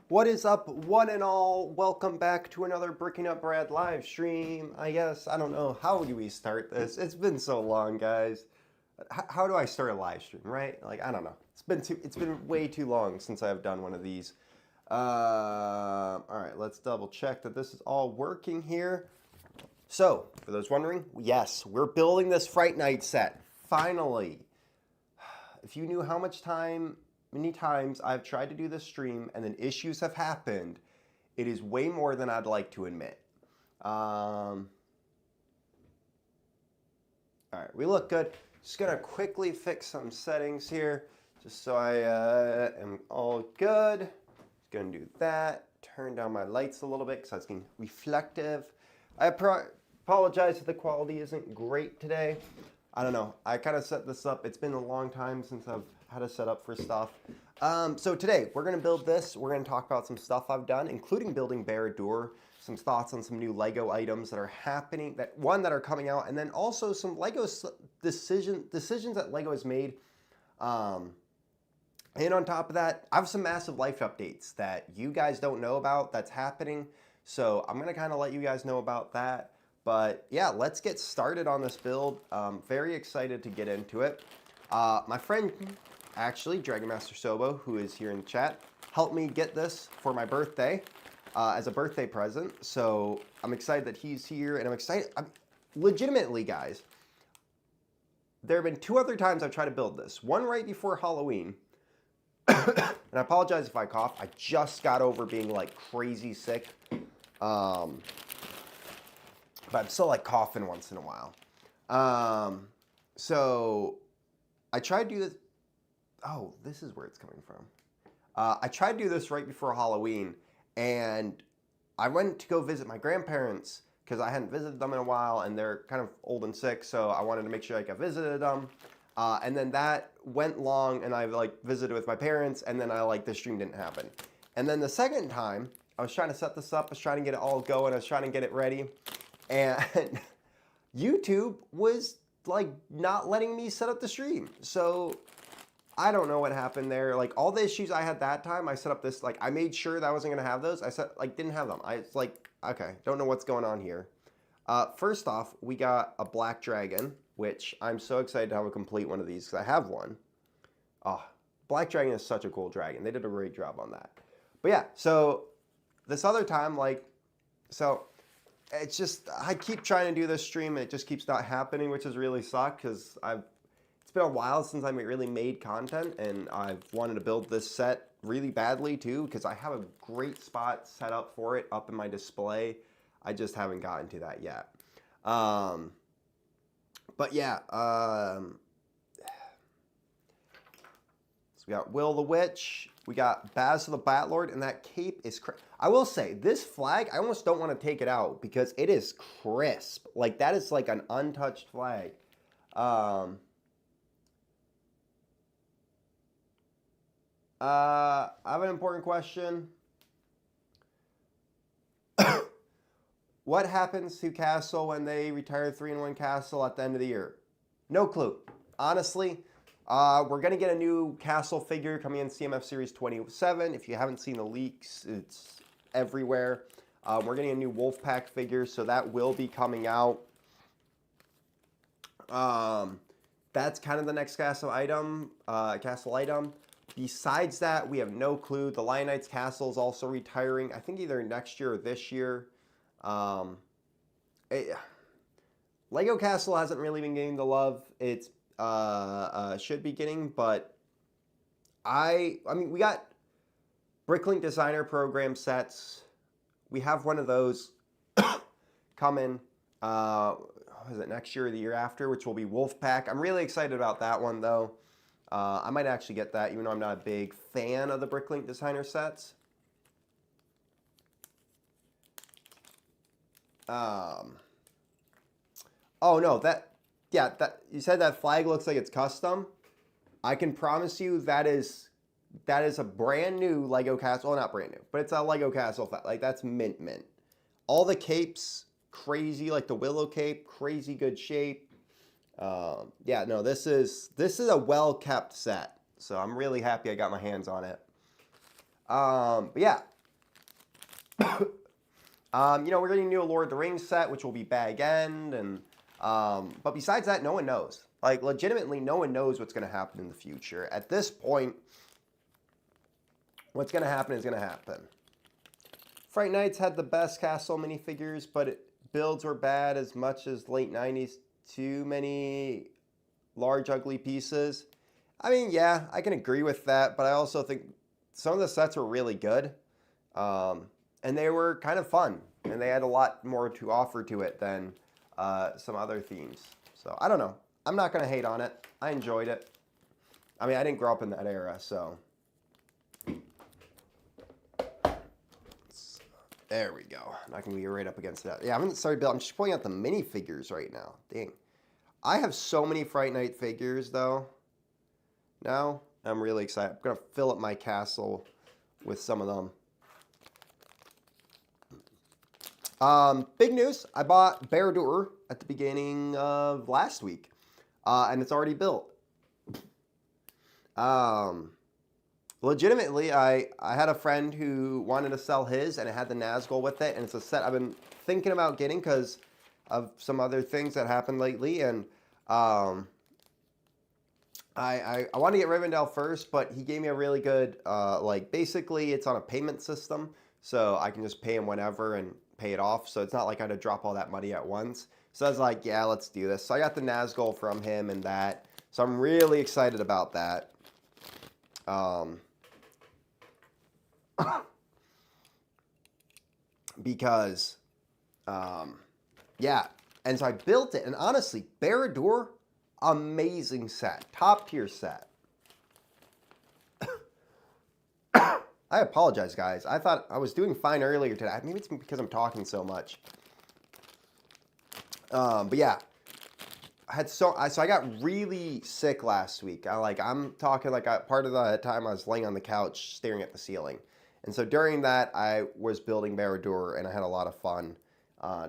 What is up, one and all? Welcome back to another Bricking Up Brad live stream. I guess, I don't know, how do we start this? It's been so long, guys. How do I start a live stream, right? Like, I don't know. It's been way too long since I've done one of these. All right, let's double check that this is all working here. So, for those wondering, yes, we're building this Fright Night set. Finally. If you knew how many times I've tried to do this stream and then issues have happened, it is way more than I'd like to admit. All right, we look good. Just gonna quickly fix some settings here, just so I am all good. Just gonna do that. Turn down my lights a little bit because I was getting reflective. I apologize if the quality isn't great today. I don't know. I kind of set this up. It's been a long time since I've had a setup for stuff. So today we're going to build this. We're going to talk about some stuff I've done, including building Barad-dûr, some thoughts on some new Lego items that are happening, that are coming out, and then also some Lego decisions that Lego has made. And on top of that, I have some massive life updates that you guys don't know about that's happening. So I'm going to kind of let you guys know about that. But yeah, let's get started on this build. Very excited to get into it. My friend, actually, Dragon Master Sobo, who is here in the chat, helped me get this for my birthday as a birthday present. So I'm excited that he's here, and I'm excited. Legitimately, guys, there have been two other times I've tried to build this. One right before Halloween. And I apologize if I cough. I just got over being like crazy sick. But I'm still like coughing once in a while. So I tried to do this. Oh, this is where it's coming from. I tried to do this right before Halloween, and I went to go visit my grandparents because I hadn't visited them in a while, and they're kind of old and sick, so I wanted to make sure I visited them. And then that went long, and I like visited with my parents, and then the stream didn't happen. And then the second time, I was trying to set this up, I was trying to get it all going, I was trying to get it ready. And YouTube was like not letting me set up the stream. So I don't know what happened there. Like all the issues I had that time, I set up this, like I made sure that I wasn't going to have those. I said like didn't have them. It's like, okay, don't know what's going on here. First off, we got a black dragon, which I'm so excited to have a complete one of these because I have one. Oh, black dragon is such a cool dragon. They did a great job on that. But yeah, so this other time, it's just, I keep trying to do this stream, and it just keeps not happening, which has really sucked because it's been a while since I really made content, and I've wanted to build this set really badly too because I have a great spot set up for it up in my display. I just haven't gotten to that yet. But yeah, so we got Will the Witch. We got Baz the Batlord, and that cape is I will say, this flag, I almost don't want to take it out because it is crisp. Like, that is like an untouched flag. I have an important question. What happens to Castle when they retire 3-in-1 Castle at the end of the year? No clue. Honestly. We're going to get a new Castle figure coming in CMF Series 27. If you haven't seen the leaks, it's everywhere. We're getting a new Wolfpack figure, so that will be coming out. That's kind of the next Castle item. Besides that, we have no clue. The Lionites Castle is also retiring. I think either next year or this year. Lego Castle hasn't really been getting the love it's should be getting, but I mean, we got Bricklink Designer Program sets. We have one of those coming, is it next year or the year after, which will be Wolfpack. I'm really excited about that one, though. I might actually get that, even though I'm not a big fan of the Bricklink Designer sets. Oh, no, yeah, you said that flag looks like it's custom. I can promise you that is a brand new Lego Castle. Well, not brand new, but it's a Lego Castle flag. Like, that's mint. All the capes, crazy, like the Willow cape, crazy good shape. Yeah, no, this is a well-kept set. So I'm really happy I got my hands on it. But yeah, You know, we're getting a new Lord of the Rings set, which will be bag end, and but besides that, no one knows. Like, legitimately, no one knows what's going to happen in the future. At this point, what's going to happen is going to happen. Fright Nights had the best castle minifigures, but builds were bad as much as late 90s. Too many large, ugly pieces. I mean, yeah, I can agree with that, but I also think some of the sets were really good. And they were kind of fun, and they had a lot more to offer to it than some other themes. So, I don't know. I'm not going to hate on it. I enjoyed it. I mean, I didn't grow up in that era, so. There we go. I can be right up against that. Yeah, I haven't started building. I'm just pulling out the minifigures right now. Dang. I have so many Fright Night figures, though. Now, I'm really excited. I'm going to fill up my castle with some of them. Big news. I bought Baradur at the beginning of last week. And it's already built. Legitimately, I had a friend who wanted to sell his, and it had the Nazgul with it, and it's a set I've been thinking about getting because of some other things that happened lately, and I want to get Rivendell first, but he gave me a really good, like, basically it's on a payment system, so I can just pay him whenever and pay it off, so it's not like I had to drop all that money at once. So I was like, yeah, let's do this. So I got the Nazgul from him and that, so I'm really excited about that. Because, yeah, and so I built it, and honestly, Baradur, amazing set, top tier set. I apologize, guys. I thought I was doing fine earlier today. Maybe it's because I'm talking so much. But yeah, so I got really sick last week. I'm talking like part of the time I was laying on the couch staring at the ceiling. And so during that, I was building Baradur, and I had a lot of fun.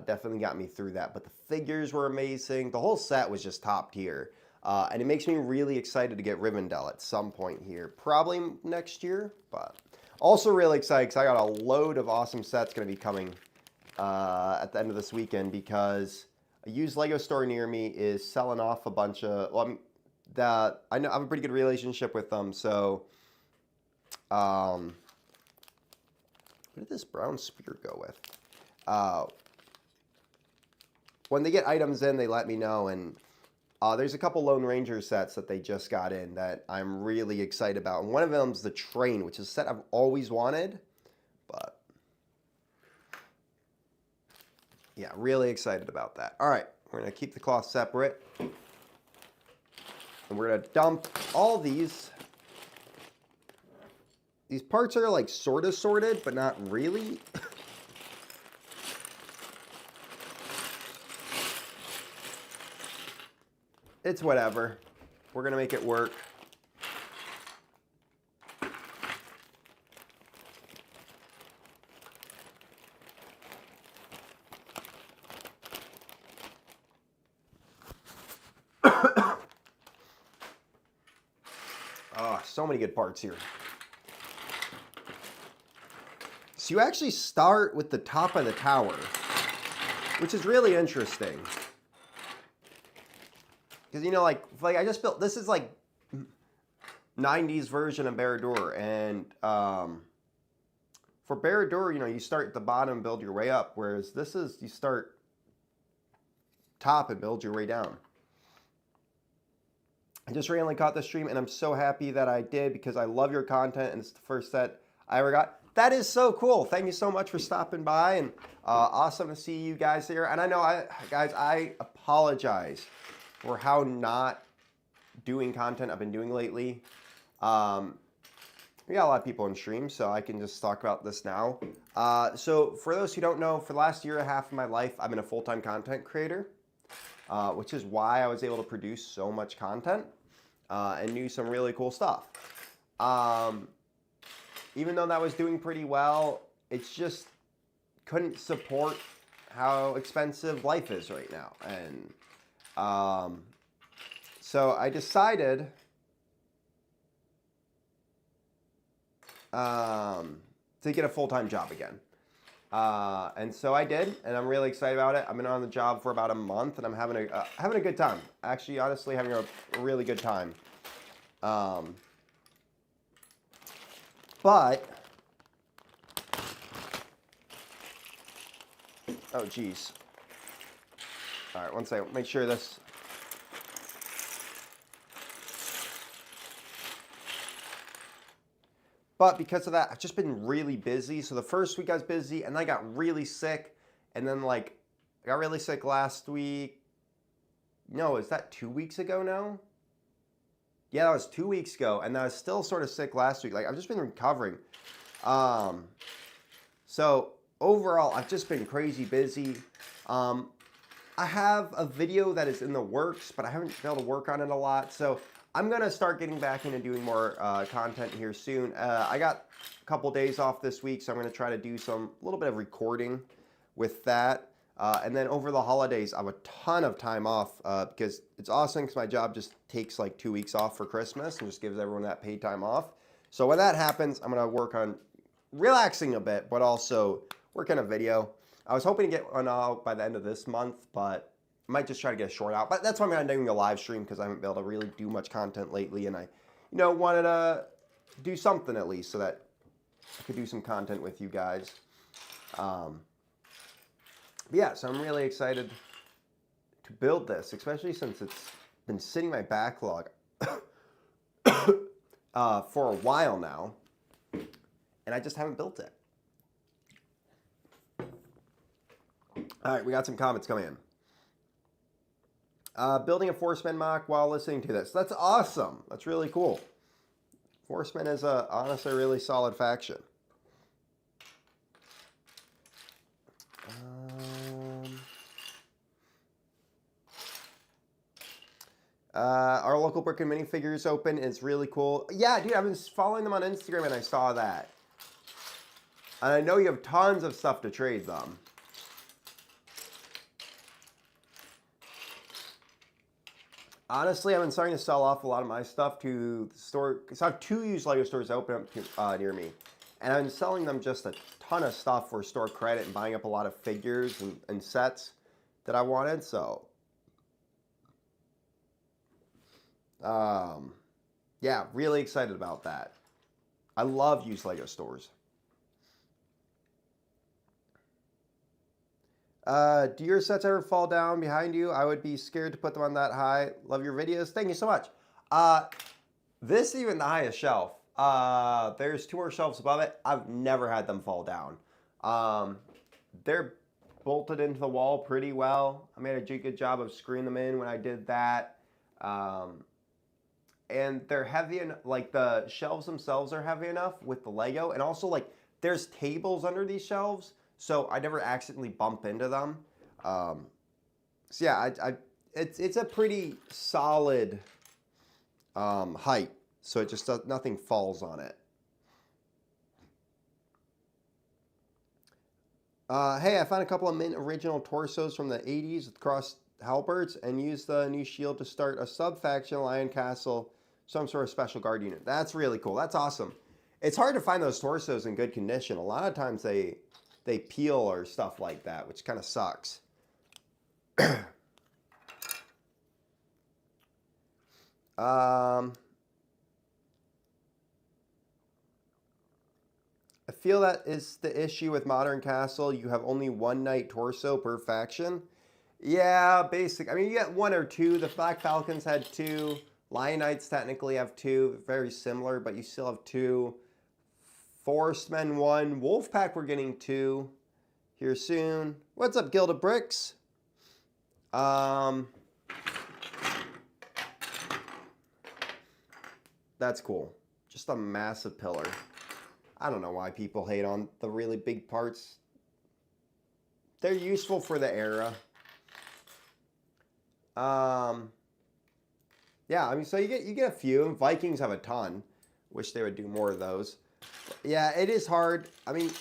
Definitely got me through that. But the figures were amazing. The whole set was just top tier. And it makes me really excited to get Rivendell at some point here. Probably next year, but also really excited because I got a load of awesome sets going to be coming at the end of this weekend because a used Lego store near me is selling off a bunch of... Well, I know I have a pretty good relationship with them, so... What did this brown spear go with? When they get items in, they let me know, and there's a couple Lone Ranger sets that they just got in that I'm really excited about. And one of them's the Train, which is a set I've always wanted, but yeah, really excited about that. All right, we're going to keep the cloth separate, and we're going to dump all these. These parts are like sort of sorted, but not really. It's whatever. We're going to make it work. Oh, so many good parts here. So you actually start with the top of the tower, which is really interesting. Because, you know, like I just built, this is like 90s version of Baradur. And for Baradur, you know, you start at the bottom and build your way up. Whereas this is, you start top and build your way down. I just randomly caught the stream, and I'm so happy that I did because I love your content, and it's the first set I ever got. That is so cool. Thank you so much for stopping by, and awesome to see you guys here. And I know, guys, I apologize for how not doing content I've been doing lately. We got a lot of people in stream, so I can just talk about this now. So for those who don't know, for the last year and a half of my life, I've been a full-time content creator, which is why I was able to produce so much content and do some really cool stuff. Even though that was doing pretty well, it's just couldn't support how expensive life is right now. And so I decided to get a full-time job again. And so I did, and I'm really excited about it. I've been on the job for about a month, and I'm having a good time. Actually, honestly, having a really good time. But oh geez. All right, one second. Make sure this. But because of that, I've just been really busy. So the first week I was busy, and I got really sick. And then, like, I got really sick last week. No, is that 2 weeks ago now? Yeah, that was 2 weeks ago. And I was still sort of sick last week. Like, I've just been recovering. So overall, I've just been crazy busy. I have a video that is in the works, but I haven't been able to work on it a lot. So I'm going to start getting back into doing more content here soon. I got a couple days off this week, so I'm going to try to do a little bit of recording with that. And then over the holidays, I have a ton of time off because it's awesome because my job just takes like 2 weeks off for Christmas and just gives everyone that paid time off. So when that happens, I'm going to work on relaxing a bit, but also work on a video. I was hoping to get one out by the end of this month, but I might just try to get a short out. But that's why I'm going to doing a live stream because I haven't been able to really do much content lately, and I, wanted to do something at least so that I could do some content with you guys. Yeah, so I'm really excited to build this, especially since it's been sitting in my backlog for a while now, and I just haven't built it. All right, we got some comments coming in. Building a Forceman mock while listening to this. That's awesome. That's really cool. Forceman is honestly a really solid faction. Our local brick and minifigures open. It's really cool. Yeah, dude, I've been following them on Instagram and I saw that. And I know you have tons of stuff to trade them. Honestly, I've been starting to sell off a lot of my stuff to the store. Because I have 2 used LEGO stores open up near me. And I've been selling them just a ton of stuff for store credit and buying up a lot of figures and sets that I wanted. So, yeah, really excited about that. I love used LEGO stores. Do your sets ever fall down behind you? I would be scared to put them on that high. Love your videos. Thank you so much. This is even the highest shelf. There's 2 more shelves above it. I've never had them fall down. They're bolted into the wall pretty well. I made a good job of screwing them in when I did that. And they're heavy, and like the shelves themselves are heavy enough with the Lego, and also like there's tables under these shelves, so I never accidentally bump into them. So yeah, it's a pretty solid height, so it just nothing falls on it. Hey, I found a couple of mint original torsos from the 80s with crossed halberds and used the new shield to start a sub-faction Lion Castle, some sort of special guard unit. That's really cool. That's awesome. It's hard to find those torsos in good condition. A lot of times they peel or stuff like that, which kind of sucks. I feel that is the issue with Modern Castle. You have only 1 knight torso per faction. Yeah, basic. I mean, you get 1 or 2. The Black Falcons had 2. Lion Knights technically have 2. Very similar, but you still have 2. Forcemen 1. Wolfpack, we're getting 2 here soon. What's up, Guild of Bricks? That's cool. Just a massive pillar. I don't know why people hate on the really big parts. They're useful for the era. Yeah, I mean, so you get a few. Vikings have a ton. Wish they would do more of those. Yeah, it is hard. I mean,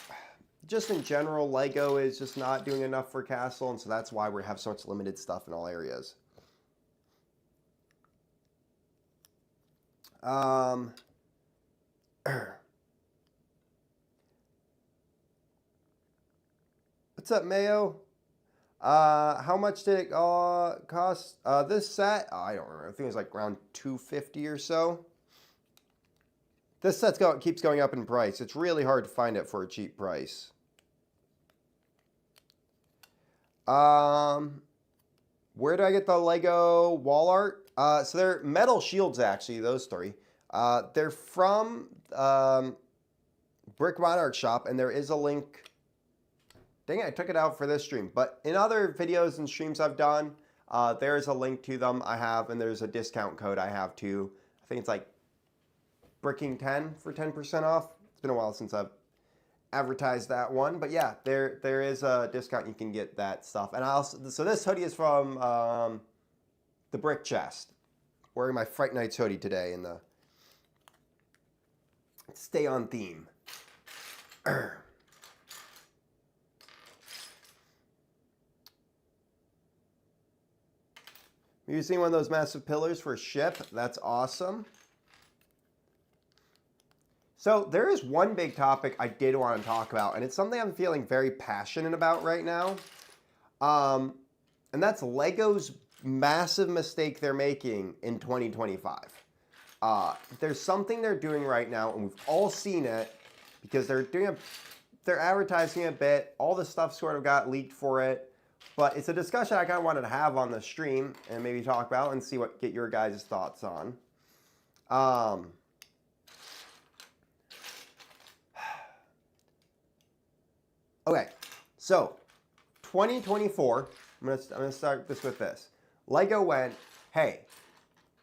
just in general, Lego is just not doing enough for Castle, and so that's why we have so much limited stuff in all areas. I, What's up, Mayo? How much did it cost? This set, I don't remember. I think it was like around $250 or so. This set keeps going up in price. It's really hard to find it for a cheap price. Where do I get the Lego wall art? So they're metal shields, actually, those three. They're from Brick Monarch Shop, and there is a link. Dang it, I took it out for this stream. But in other videos and streams I've done, there's a link to them I have, and there's a discount code I have too. I think it's like Bricking 10 for 10% off. It's been a while since I've advertised that one, but yeah, there is a discount. You can get that stuff. And so this hoodie is from the Brick Chest. Wearing my Fright Nights hoodie today in the stay on theme. You're using one of those massive pillars for a ship. That's awesome. So there is one big topic I did want to talk about, and it's something I'm feeling very passionate about right now. And that's Lego's massive mistake they're making in 2025. There's something they're doing right now, and we've all seen it because they're advertising a bit. All the stuff sort of got leaked for it, but it's a discussion I kind of wanted to have on the stream and maybe talk about and see get your guys' thoughts on. Okay, so 2024, I'm gonna start this with this. Lego went, hey,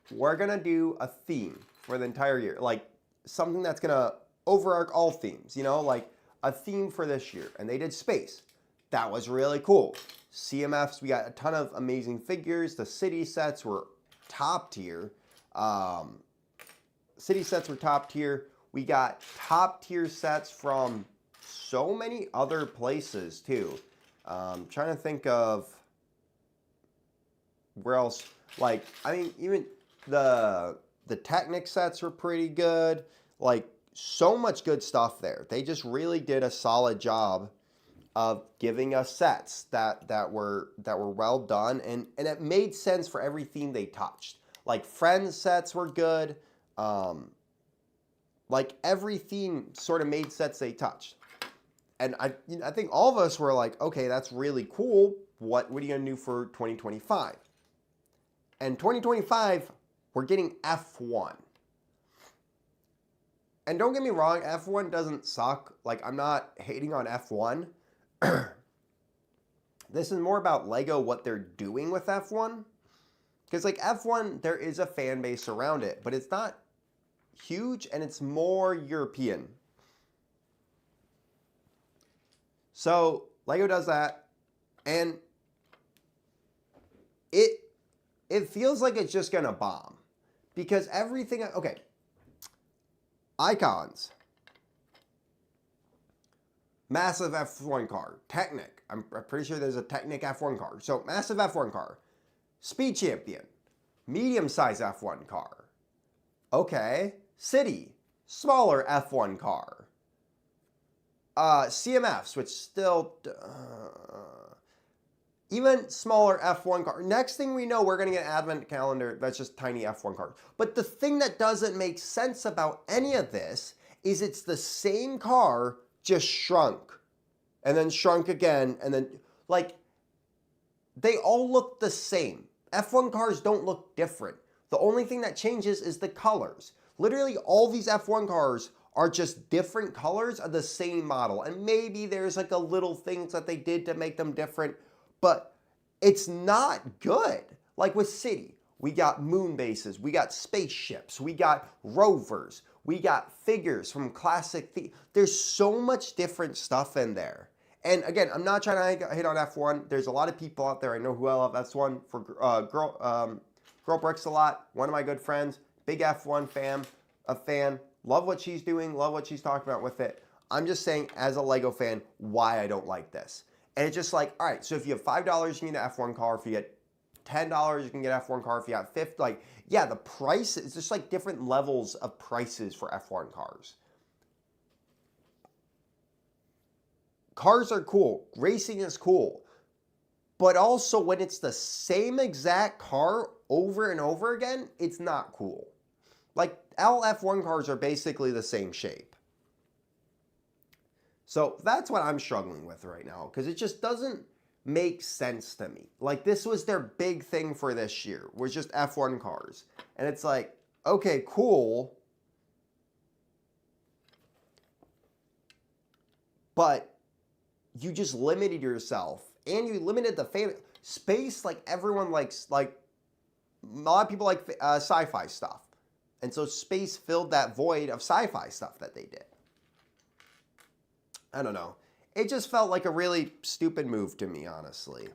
we're gonna do a theme for the entire year, like something that's gonna overarch all themes, you know, like a theme for this year. And they did space. That was really cool. CMFs, we got a ton of amazing figures. The city sets were top tier. City sets were top tier. We got top tier sets from so many other places too. Trying to think of where else. Like, I mean, even the Technic sets were pretty good. Like, so much good stuff there. They just really did a solid job of giving us sets that were well done, and it made sense for every theme they touched. Like, Friends sets were good. Like, every theme sort of made sets they touched. And I think all of us were like, okay, that's really cool. What are you going to do for 2025? And 2025, we're getting F1. And don't get me wrong, F1 doesn't suck. Like, I'm not hating on F1. This is more about Lego, what they're doing with F1. Because, like, F1, there is a fan base around it, but it's not huge, and it's more European. So Lego does that, and it feels like it's just gonna bomb, because everything. Okay, Icons, massive F1 car. Technic, I'm pretty sure there's a Technic F1 car. So massive F1 car. Speed Champion, medium-sized F1 car. Okay, City, smaller F1 car. CMFs, which still, even smaller F1 car. Next thing we know, we're going to get an advent calendar that's just tiny F1 cars. But the thing that doesn't make sense about any of this is it's the same car, just shrunk. And then shrunk again. And then, like, they all look the same. F1 cars don't look different. The only thing that changes is the colors. Literally, all these F1 cars are just different colors of the same model. And maybe there's like a little things that they did to make them different, but it's not good. Like with City, we got moon bases, we got spaceships, we got rovers, we got figures from classic. There's so much different stuff in there. And again, I'm not trying to hit on F1. There's a lot of people out there I know who I love F1 for Girl Bricks a lot. One of my good friends, big F1 fan. Love what she's doing, love what she's talking about with it. I'm just saying, as a Lego fan, why I don't like this. And it's just like, all right, so if you have $5, you can get an F1 car. If you get $10, you can get an F1 car. If you have $50, like, yeah, the price, it's just like different levels of prices for F1 cars. cars are cool. Racing is cool. But also when it's the same exact car over and over again, it's not cool. Like, all F1 cars are basically the same shape. So that's what I'm struggling with right now, because it just doesn't make sense to me. Like, this was their big thing for this year, was just F1 cars. And it's like, okay, cool. But you just limited yourself. And you limited the fan space. Like, everyone likes, like, a lot of people like sci-fi stuff. And so space filled that void of sci-fi stuff that they did. I don't know. It just felt like a really stupid move to me, honestly.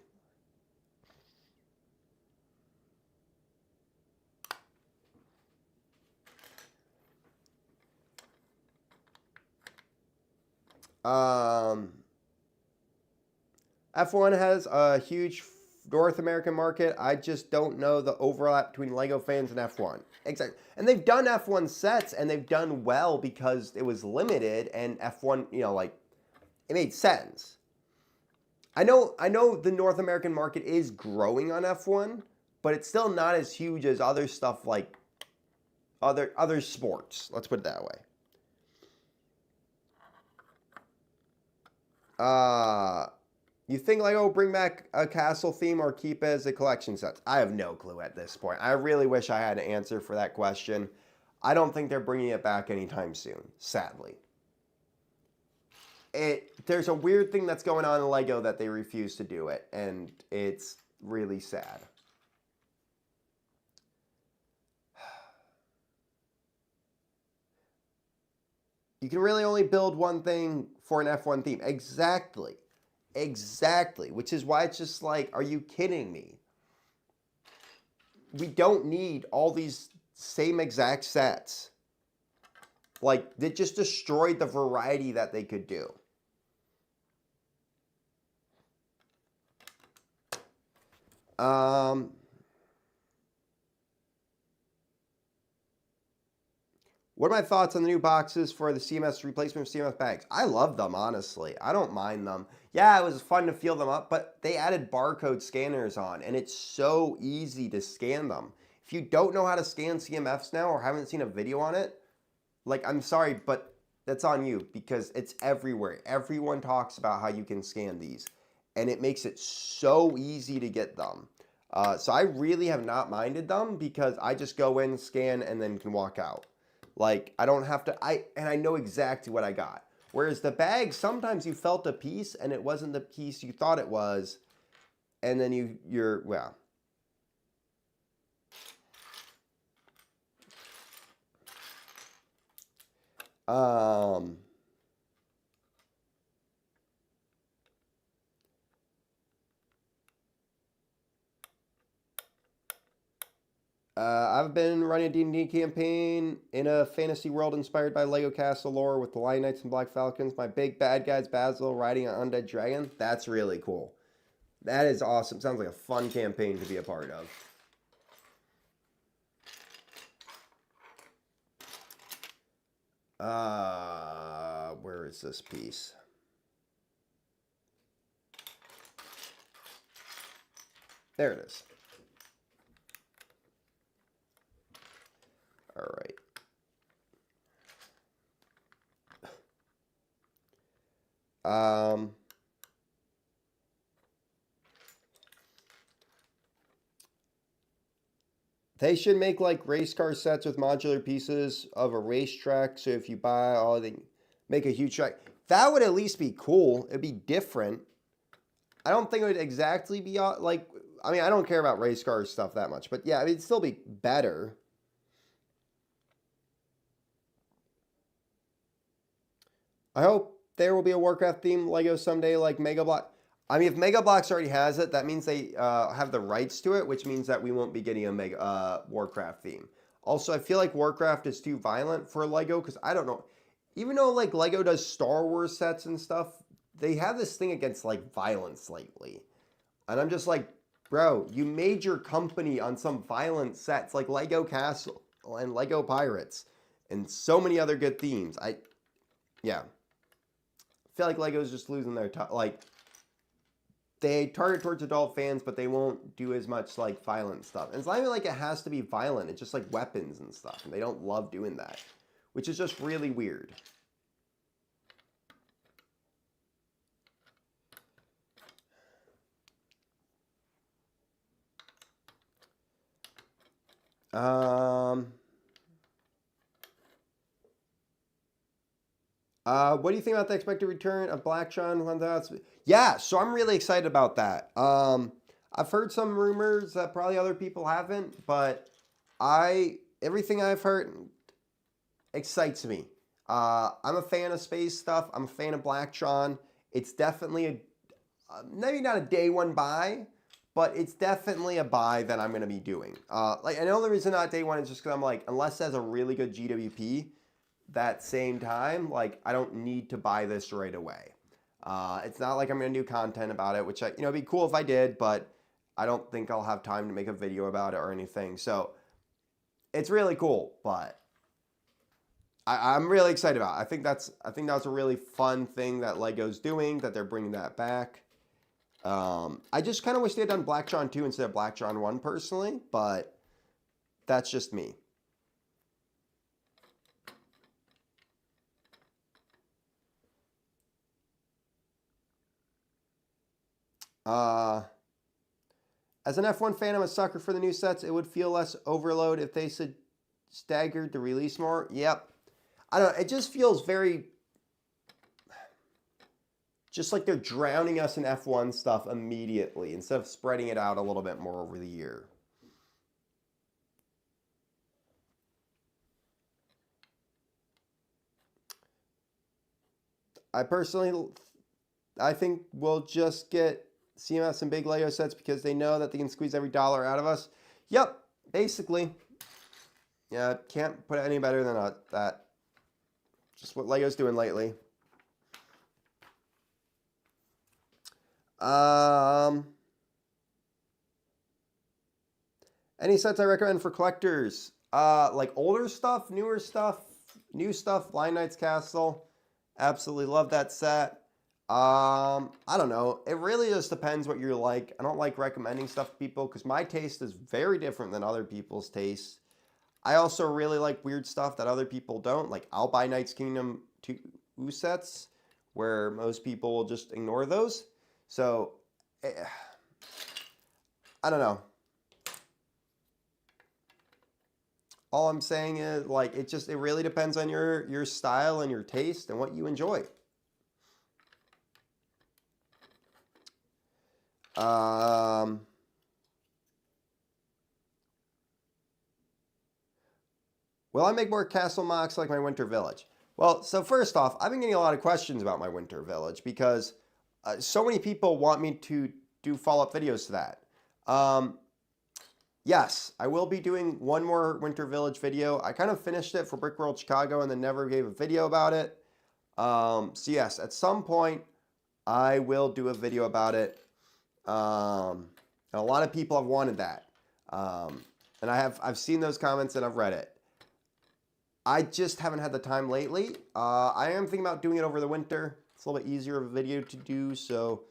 F1 has a huge North American market. I just don't know the overlap between LEGO fans and F1. Exactly. And they've done F1 sets, and they've done well because it was limited, and F1, you know, like, it made sense. I know the North American market is growing on F1, but it's still not as huge as other stuff like other sports. Let's put it that way. You think LEGO will bring back a castle theme or keep it as a collection set? I have no clue at this point. I really wish I had an answer for that question. I don't think they're bringing it back anytime soon, sadly. There's a weird thing that's going on in LEGO that they refuse to do it, and it's really sad. You can really only build one thing for an F1 theme. Exactly. Exactly. Which is why it's just like, are you kidding me? We don't need all these same exact sets. Like, they just destroyed the variety that they could do. What are my thoughts on the new boxes for the CMS replacement for CMS bags? I love them, honestly. I don't mind them. Yeah, it was fun to feel them up, but they added barcode scanners on, and it's so easy to scan them. If you don't know how to scan CMFs now or haven't seen a video on it, like, I'm sorry, but that's on you because it's everywhere. Everyone talks about how you can scan these, and it makes it so easy to get them. So I really have not minded them because I just go in, scan, and then can walk out. Like, I don't have to, and I know exactly what I got. Whereas the bag, sometimes you felt a piece and it wasn't the piece you thought it was. And then you're, well. I've been running a D&D campaign in a fantasy world inspired by LEGO Castle lore with the Lion Knights and Black Falcons. My big bad guy's Basil riding an undead dragon. That's really cool. That is awesome. Sounds like a fun campaign to be a part of. Where is this piece? There it is. All right. They should make like race car sets with modular pieces of a racetrack. So if you buy all, they make a huge track. That would at least be cool. It'd be different. I don't think it would exactly be like, I mean, I don't care about race car stuff that much, but yeah, it'd still be better. I hope there will be a Warcraft theme LEGO someday like Mega Block. I mean, if Mega Bloks already has it, that means they have the rights to it, which means that we won't be getting a Warcraft theme. Also, I feel like Warcraft is too violent for LEGO because I don't know. Even though like LEGO does Star Wars sets and stuff, they have this thing against like violence lately. And I'm just like, bro, you made your company on some violent sets like LEGO Castle and LEGO Pirates and so many other good themes. Yeah. feel like Lego's just losing their like they target towards adult fans, but they won't do as much like violent stuff. And it's not even like it has to be violent. It's just like weapons and stuff, and they don't love doing that, which is just really weird. What do you think about the expected return of Black John 1000? Yeah, so I'm really excited about that. I've heard some rumors that probably other people haven't, but everything I've heard excites me. I'm a fan of space stuff. I'm a fan of Black John. It's definitely maybe not a day one buy, but it's definitely a buy that I'm going to be doing. Like I know the reason not day one is just because I'm like, unless it has a really good GWP, that same time, like I don't need to buy this right away. It's not like I'm going to do content about it, which it'd be cool if I did, but I don't think I'll have time to make a video about it or anything. So it's really cool, but I'm really excited about it. I think that's a really fun thing that Lego's doing, that they're bringing that back. I just kind of wish they had done Black John 2 instead of Black John 1 personally, but that's just me. As an F1 fan, I'm a sucker for the new sets. It would feel less overload if they staggered the release more. Yep. I don't know. It just feels very... just like they're drowning us in F1 stuff immediately instead of spreading it out a little bit more over the year. I think we'll just get CMS and big Lego sets because they know that they can squeeze every dollar out of us. Yep, basically. Yeah, can't put it any better than that. Just what Lego's doing lately. Any sets I recommend for collectors? Like older stuff, newer stuff, new stuff, Blind Knight's Castle. Absolutely love that set. I don't know. It really just depends what you're like. I don't like recommending stuff to people because my taste is very different than other people's tastes. I also really like weird stuff that other people don't. Like I'll buy Knight's Kingdom 2 sets where most people will just ignore those. So, I don't know. All I'm saying is like it really depends on your style and your taste and what you enjoy. Will I make more castle mocks like my Winter Village? Well, so first off, I've been getting a lot of questions about my Winter Village because so many people want me to do follow-up videos to that. Yes, I will be doing one more Winter Village video. I kind of finished it for Brick World Chicago and then never gave a video about it. So yes, at some point, I will do a video about it. And a lot of people have wanted that. And I've seen those comments and I've read it. I just haven't had the time lately. I am thinking about doing it over the winter. It's a little bit easier of a video to do, so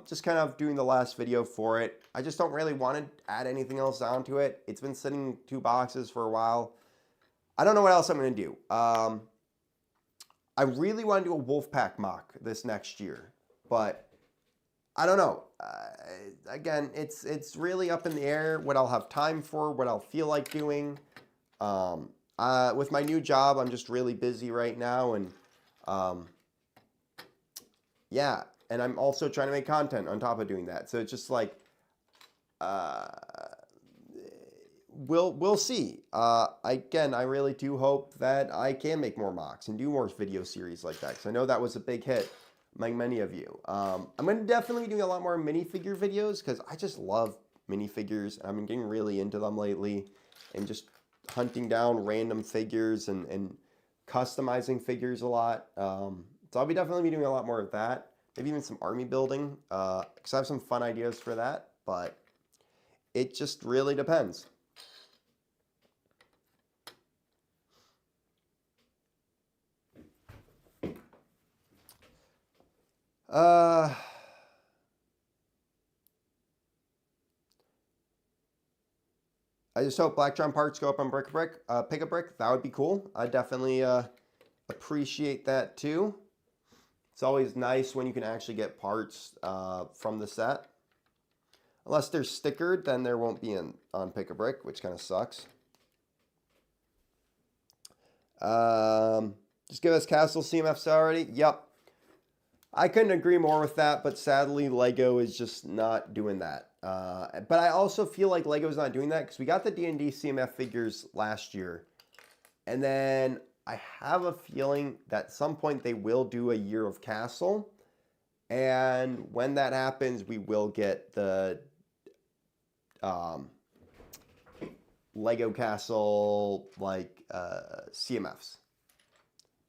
just kind of doing the last video for it. I just don't really want to add anything else onto it. It's been sitting in 2 boxes for a while. I don't know what else I'm going to do. I really want to do a Wolfpack mock this next year, but I don't know. Again, it's really up in the air what I'll have time for, what I'll feel like doing. With my new job, I'm just really busy right now, and yeah, and I'm also trying to make content on top of doing that. So it's just like, we'll see. Again, I really do hope that I can make more mocks and do more video series like that, because I know that was a big hit among many of you. I'm going to definitely be doing a lot more minifigure videos, because I just love minifigures. I've been getting really into them lately, and just hunting down random figures and customizing figures a lot. So I'll be definitely doing a lot more of that. Maybe even some army building, because I have some fun ideas for that, but it just really depends. Uh, I just hope Black Drum parts go up on Pick a Brick. That would be cool. I definitely appreciate that too. It's always nice when you can actually get parts from the set. Unless they're stickered, then there won't be on Pick a Brick, which kind of sucks. Just give us Castle CMFs already. Yep. I couldn't agree more with that, but sadly, Lego is just not doing that. But I also feel like Lego's not doing that because we got the D&D CMF figures last year. And then I have a feeling that at some point they will do a year of Castle. And when that happens, we will get the Lego Castle like CMFs.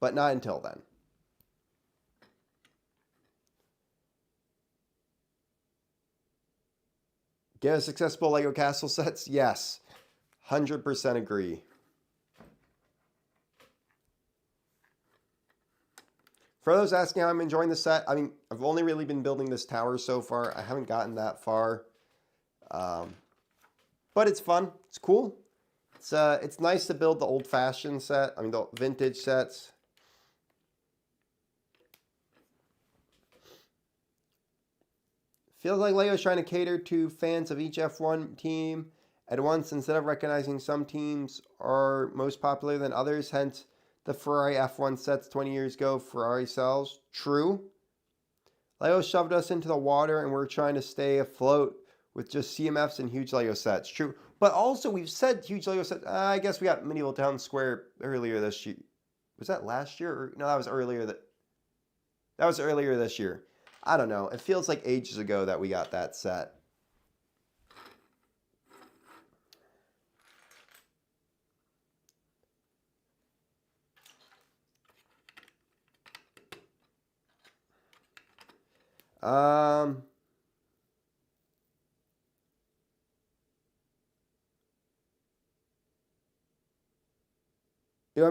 But not until then. Get us accessible Lego Castle sets? Yes. 100% agree. For those asking how I'm enjoying the set, I mean, I've only really been building this tower so far. I haven't gotten that far. But it's fun. It's cool. It's nice to build the old-fashioned set. I mean, the vintage sets. Feels like Lego's trying to cater to fans of each F1 team at once instead of recognizing some teams are most popular than others. Hence, the Ferrari F1 sets 20 years ago, Ferrari sells. True. Lego shoved us into the water and we're trying to stay afloat with just CMFs and huge Lego sets. True. But also, we've said huge Lego sets. I guess we got Medieval Town Square earlier this year. Was that last year? Or, no, that was earlier. That was earlier this year. I don't know. It feels like ages ago that we got that set. I'm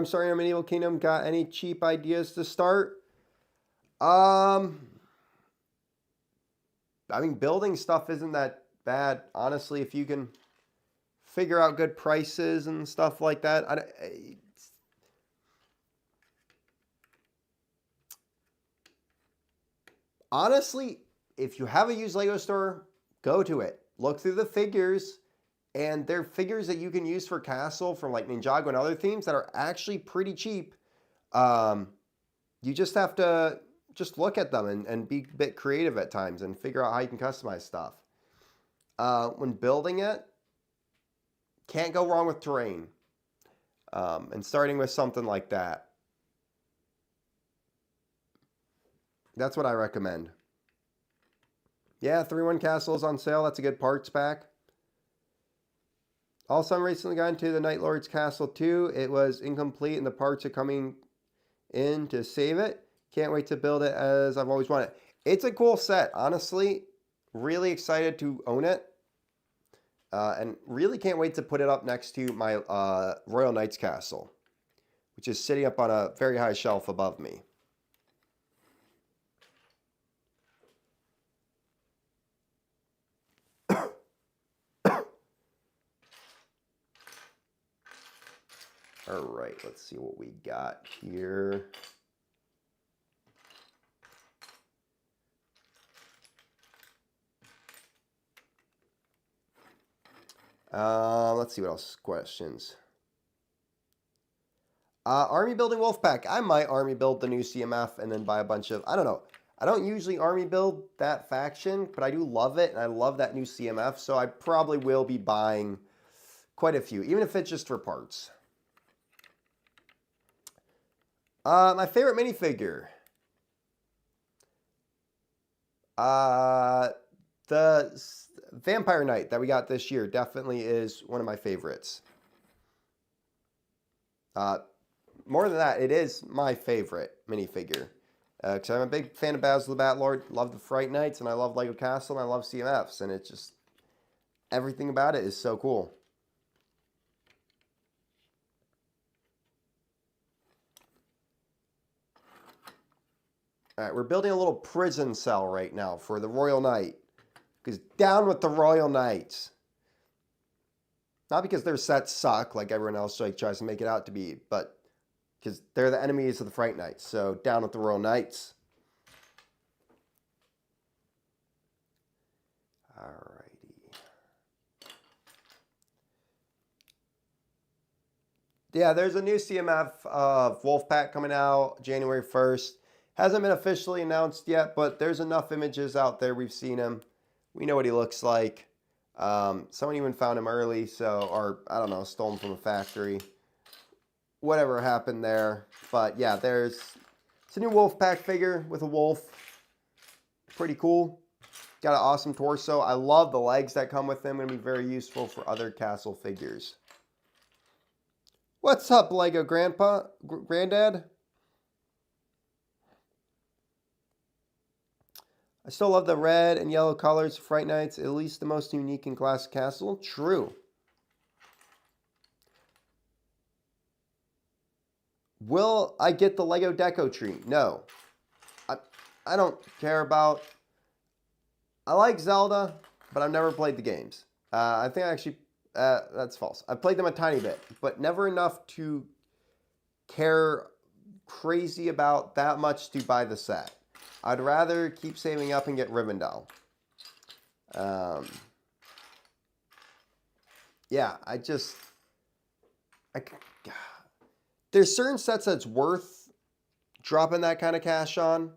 starting a Medieval Kingdom. Got any cheap ideas to start? I mean, building stuff isn't that bad, honestly. If you can figure out good prices and stuff like that. Honestly, if you have a used Lego store, go to it. Look through the figures, and they're figures that you can use for Castle from like Ninjago and other themes that are actually pretty cheap. You just have to just look at them and be a bit creative at times and figure out how you can customize stuff. When building it, can't go wrong with terrain. And starting with something like that. That's what I recommend. Yeah, 3-1 Castle is on sale. That's a good parts pack. Also, I recently got into the Night Lord's Castle 2. It was incomplete and the parts are coming in to save it. Can't wait to build it as I've always wanted. It's a cool set, honestly. Really excited to own it. And really can't wait to put it up next to my Royal Knights Castle, which is sitting up on a very high shelf above me. All right, let's see what we got here. Let's see what else questions. Army building Wolfpack. I might army build the new CMF and then buy a bunch of, I don't know. I don't usually army build that faction, but I do love it, and I love that new CMF, so I probably will be buying quite a few, even if it's just for parts. My favorite minifigure. The Vampire Knight that we got this year definitely is one of my favorites. More than that, it is my favorite minifigure. Because I'm a big fan of Basil the Batlord, love the Fright Knights, and I love Lego Castle, and I love CMFs, and it's just, everything about it is so cool. All right, we're building a little prison cell right now for the Royal Knight. Because down with the Royal Knights. Not because their sets suck like everyone else like tries to make it out to be, but because they're the enemies of the Fright Knights. So down with the Royal Knights. Alrighty. Yeah, there's a new CMF of Wolfpack coming out January 1st. Hasn't been officially announced yet, but there's enough images out there. We've seen him. We know what he looks like. Someone even found him early, or I don't know, stole him from a factory. Whatever happened there. But yeah, it's a new Wolfpack figure with a wolf. Pretty cool. Got an awesome torso. I love the legs that come with him. Going to be very useful for other castle figures. What's up, Lego Grandpa? Granddad? I still love the red and yellow colors of Fright Nights. At least the most unique in Glass Castle. True. Will I get the Lego Deco tree? No. I don't care about... I like Zelda, but I've never played the games. I think I actually... that's false. I've played them a tiny bit, but never enough to care crazy about that much to buy the set. I'd rather keep saving up and get Rivendell. Yeah, there's certain sets that's worth dropping that kind of cash on.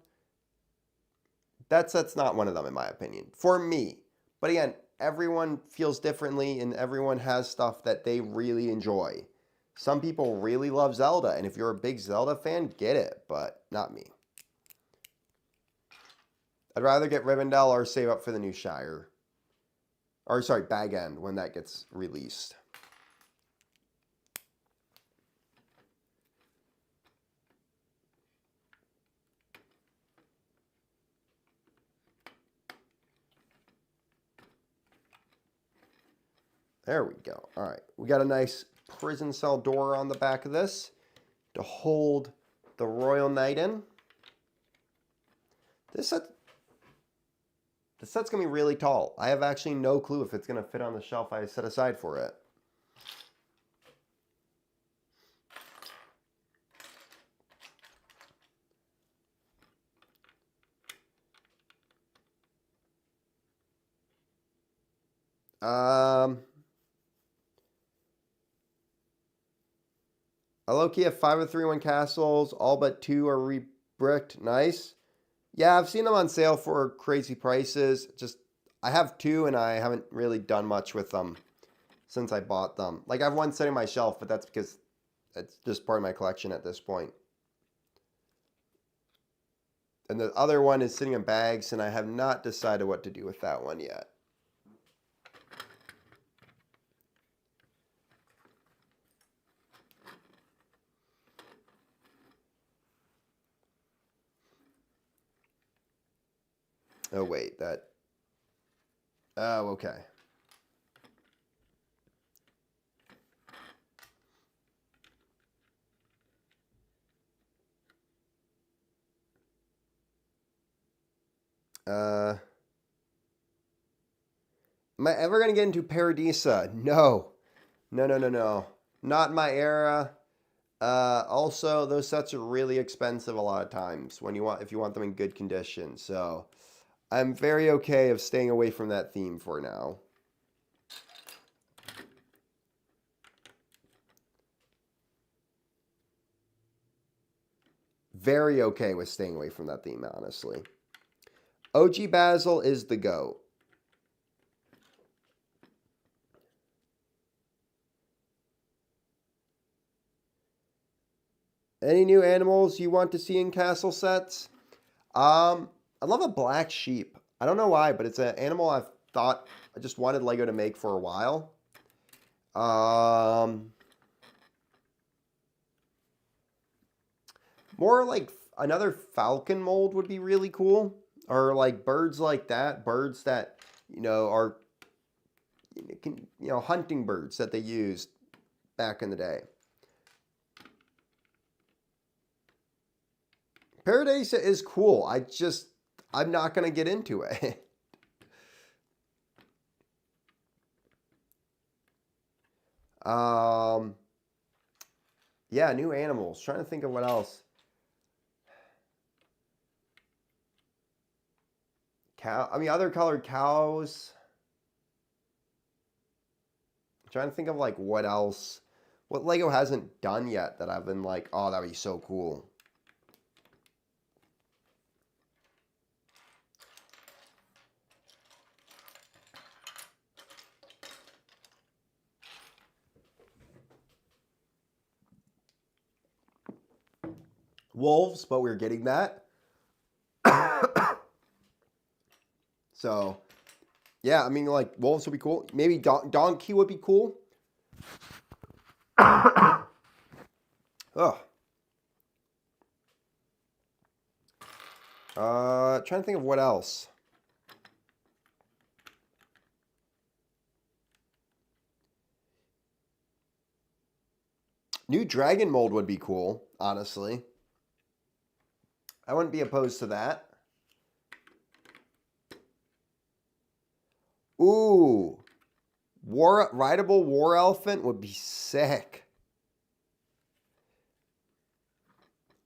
That set's not one of them, in my opinion. For me. But again, everyone feels differently, and everyone has stuff that they really enjoy. Some people really love Zelda, and if you're a big Zelda fan, get it, but not me. I'd rather get Rivendell or save up for the new Shire. Or, sorry, Bag End when that gets released. There we go. All right. We got a nice prison cell door on the back of this to hold the Royal Knight in. This set's going to be really tall. I have actually no clue if it's going to fit on the shelf I set aside for it. I low-key have 5 of 3-1 castles. All but 2 are re-bricked. Nice. Yeah, I've seen them on sale for crazy prices. I have 2 and I haven't really done much with them since I bought them. Like, I have one sitting on my shelf, but that's because it's just part of my collection at this point. And the other one is sitting in bags, and I have not decided what to do with that one yet. Oh, wait, oh, okay. Am I ever going to get into Paradisa? No. No. Not in my era. Also, those sets are really expensive a lot of times if you want them in good condition. So I'm very okay of staying away from that theme for now. Very okay with staying away from that theme, honestly. OG Basil is the GOAT. Any new animals you want to see in castle sets? I love a black sheep. I don't know why, but it's an animal I just wanted Lego to make for a while. More like another falcon mold would be really cool. Or like birds like that. Birds that, are, hunting birds that they used back in the day. Paradise is cool. I'm not going to get into it. Yeah, new animals. Trying to think of what else. Cow. I mean, other colored cows. I'm trying to think of like what else. What Lego hasn't done yet that I've been like, oh, that'd be so cool. Wolves, but we're getting that. So, yeah, I mean, like, wolves would be cool. Maybe donkey would be cool. Ugh. Trying to think of what else. New dragon mold would be cool, honestly. I wouldn't be opposed to that. Ooh. Rideable war elephant would be sick.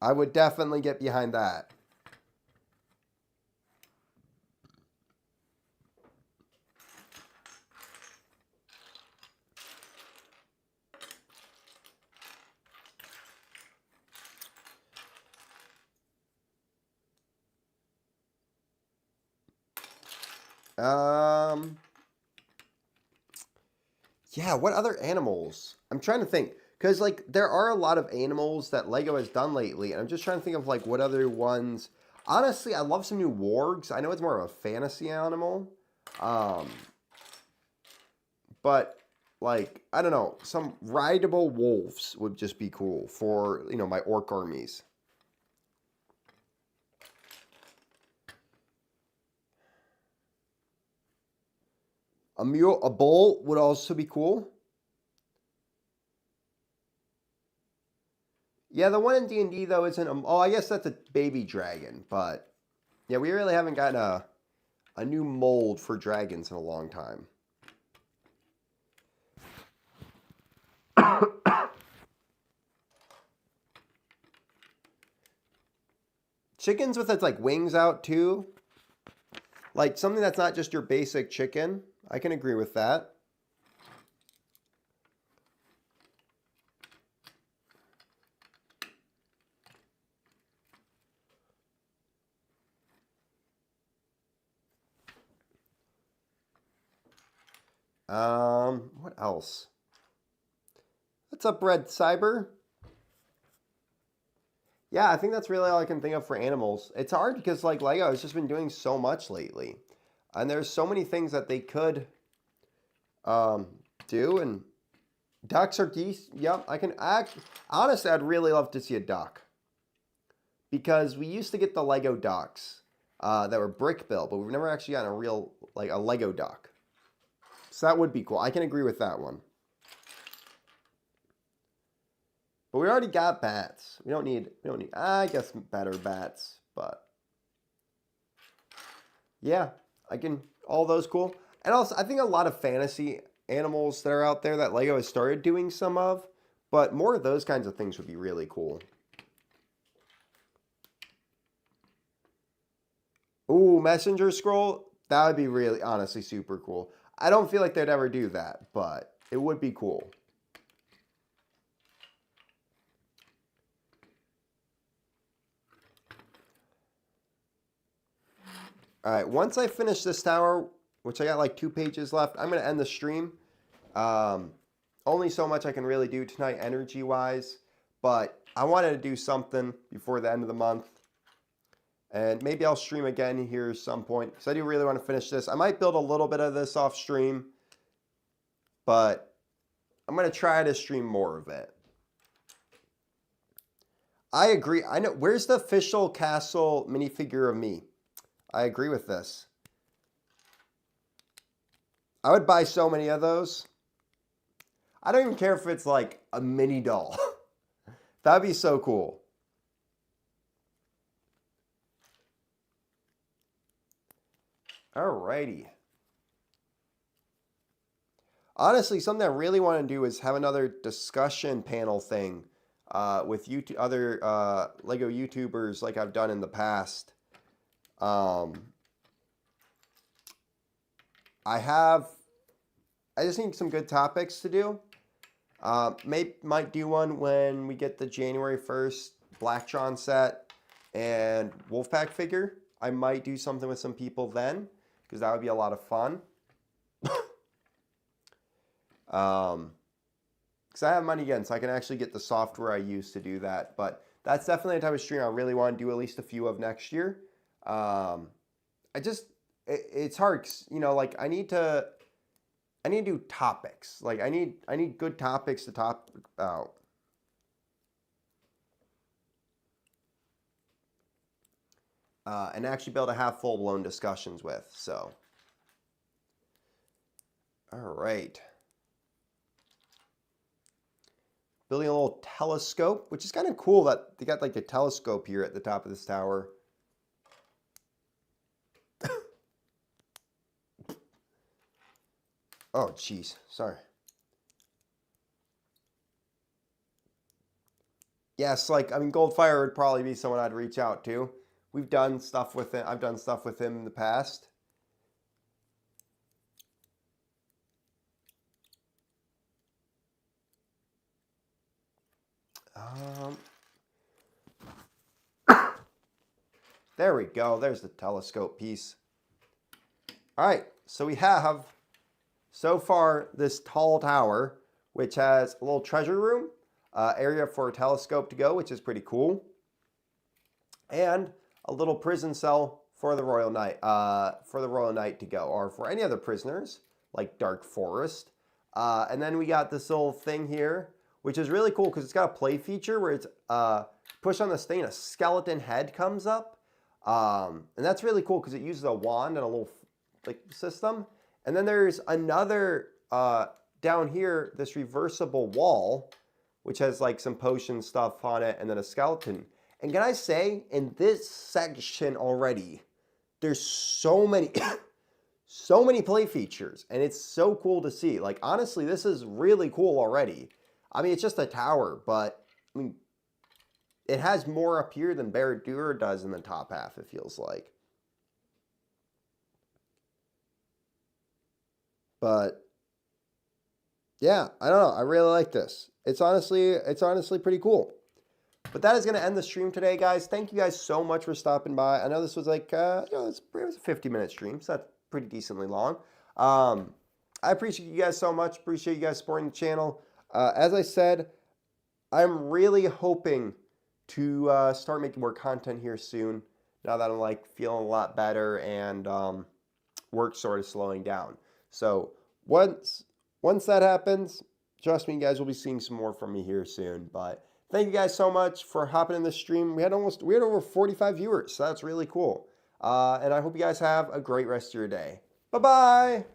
I would definitely get behind that. Yeah, what other animals? I'm trying to think. Because, like, there are a lot of animals that Lego has done lately. And I'm just trying to think of, like, what other ones. Honestly, I love some new wargs. I know it's more of a fantasy animal. But, like, I don't know. Some rideable wolves would just be cool for, you know, my orc armies. A bull would also be cool. Yeah, the one in D&D though isn't. Oh, I guess that's a baby dragon, but yeah, we really haven't gotten a new mold for dragons in a long time. Chickens with its like wings out too, like something that's not just your basic chicken. I can agree with that. What else? What's up, Red Cyber? Yeah, I think that's really all I can think of for animals. It's hard because like Lego has just been doing so much lately, and there's so many things that they could do. And ducks are decent. Yep, I can act. Honestly, I'd really love to see a duck because we used to get the Lego ducks that were brick built, but we've never actually gotten a real like a Lego duck. So that would be cool. I can agree with that one. But we already got bats. We don't need, I guess, better bats. But yeah, all those cool. And also, I think a lot of fantasy animals that are out there that Lego has started doing some of. But more of those kinds of things would be really cool. Ooh, messenger scroll. That would be really, honestly, super cool. I don't feel like they'd ever do that, but it would be cool. All right, once I finish this tower, which I got like 2 pages left, I'm going to end the stream. Only so much I can really do tonight energy-wise, but I wanted to do something before the end of the month. And maybe I'll stream again here at some point, because I do really want to finish this. I might build a little bit of this off stream, but I'm going to try to stream more of it. I agree. I know. Where's the official castle minifigure of me? I agree with this. I would buy so many of those. I don't even care if it's like a mini doll. That'd be so cool. Alrighty. Honestly, something I really want to do is have another discussion panel thing with YouTube, other Lego YouTubers like I've done in the past. I just need some good topics to do. Might do one when we get the January 1st Black John set and Wolfpack figure. I might do something with some people then, because that would be a lot of fun. Because I have money again, so I can actually get the software I use to do that. But that's definitely a type of stream I really want to do at least a few of next year. It's hard, 'cause, you know, like I need to do topics. Like I need good topics to talk about. And actually be able to have full-blown discussions with. So, all right. Building a little telescope, which is kind of cool that they got like a telescope here at the top of this tower. Oh, jeez. Sorry. Yes, like, I mean, Goldfire would probably be someone I'd reach out to. We've done stuff with him. I've done stuff with him in the past. There we go. There's the telescope piece. All right, so we have, so far, this tall tower, which has a little treasure room, area for a telescope to go, which is pretty cool, and a little prison cell for the Royal Knight, to go, or for any other prisoners, like Dark Forest. And then we got this little thing here, which is really cool because it's got a play feature where it's push on the stain, a skeleton head comes up. And that's really cool because it uses a wand and a little like system. And then there's another down here, this reversible wall, which has like some potion stuff on it, and then a skeleton. And can I say, in this section already, there's so many, so many play features, and it's so cool to see. Like, honestly, this is really cool already. I mean, it's just a tower, but, I mean, it has more up here than Barad-dûr does in the top half, it feels like. But, yeah, I don't know. I really like this. It's honestly pretty cool. But that is going to end the stream today, guys. Thank you guys so much for stopping by. I know this was like, it was a 50-minute stream, so that's pretty decently long. I appreciate you guys so much. Appreciate you guys supporting the channel. As I said, I'm really hoping to start making more content here soon, now that I'm like feeling a lot better and work sort of slowing down. So once that happens, trust me, you guys will be seeing some more from me here soon. But thank you guys so much for hopping in the stream. We had over 45 viewers, so that's really cool. And I hope you guys have a great rest of your day. Bye-bye.